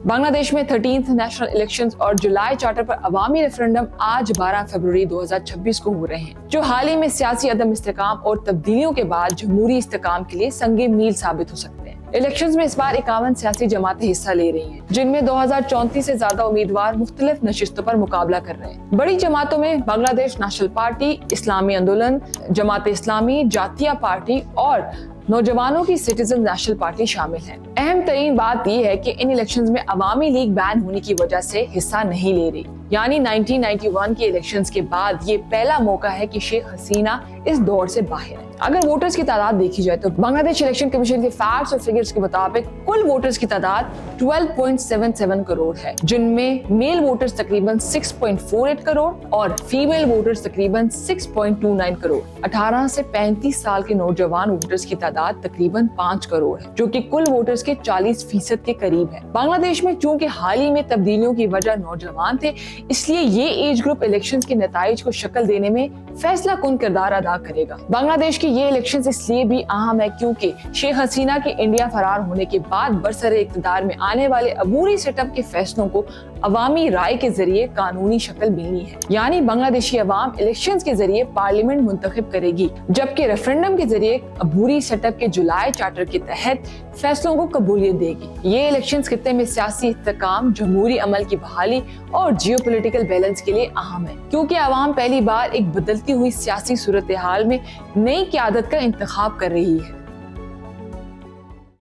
بنگلہ دیش میں 13th national elections اور جولائی چارٹر پر عوامی ریفرنڈم آج 12 فروری 2026 کو ہو رہے ہیں، جو حال ہی میں سیاسی عدم استحکام اور تبدیلیوں کے بعد جمہوری استحکام کے لیے سنگ میل ثابت ہو سکتے ہیں۔ الیکشنز میں اس بار 51 سیاسی جماعتیں حصہ لے رہی ہیں، جن میں 2034 سے زیادہ امیدوار مختلف نشستوں پر مقابلہ کر رہے ہیں۔ بڑی جماعتوں میں بنگلہ دیش نیشنل پارٹی، اسلامی آندولن، جماعت اسلامی، جاتیہ پارٹی اور نوجوانوں کی سٹیزن نیشنل پارٹی شامل ہیں۔ اہم ترین بات یہ ہے کہ ان الیکشنز میں عوامی لیگ بین ہونے کی وجہ سے حصہ نہیں لے رہی، یعنی 1991 کے الیکشنز کے بعد یہ پہلا موقع ہے کہ شیخ حسینہ اس دور سے باہر ہے۔ اگر ووٹرز کی تعداد دیکھی جائے تو بنگلہ دیش الیکشن کمیشن کے فیکٹس اور فگرز کے مطابق کل ووٹرز کی تعداد 12.77 کروڑ ہے، جن میں میل ووٹرز تقریباً 6.48 کروڑ اور فیمیل ووٹرز تقریباً 6.29 کروڑ۔ 18 سے 35 سال کے نوجوان ووٹرز کی تعداد تقریباً 5 کروڑ ہے، جو کہ کل ووٹرز کے 40% کے قریب ہے۔ بنگلہ دیش میں چونکہ حال ہی میں تبدیلیوں کی وجہ نوجوان تھے، اس لیے یہ ایج گروپ الیکشنز کے نتائج کو شکل دینے میں فیصلہ کن کردار ادا کرے گا۔ بنگلہ دیش کی یہ الیکشنز اس لیے بھی اہم ہے کیونکہ شیخ حسینہ کے انڈیا فرار ہونے کے بعد برسر اقتدار میں آنے والے عبوری سیٹ اپ کے فیصلوں کو عوامی رائے کے ذریعے قانونی شکل ملنی ہے، یعنی بنگلہ دیشی عوام الیکشنز کے ذریعے پارلیمنٹ منتخب کرے گی، جبکہ ریفرنڈم کے ذریعے عبوری سیٹ اپ کے جولائی چارٹر کے تحت فیصلوں کو قبولیت دے گی۔ یہ الیکشنز خطے میں سیاسی استحکام، جمہوری عمل کی بحالی اور جیو پولیٹیکل بیلنس کے لیے اہم ہے، کیونکہ عوام پہلی بار ایک بدلتی ہوئی سیاسی صورتحال میں نئی قیادت کا انتخاب کر رہی ہے۔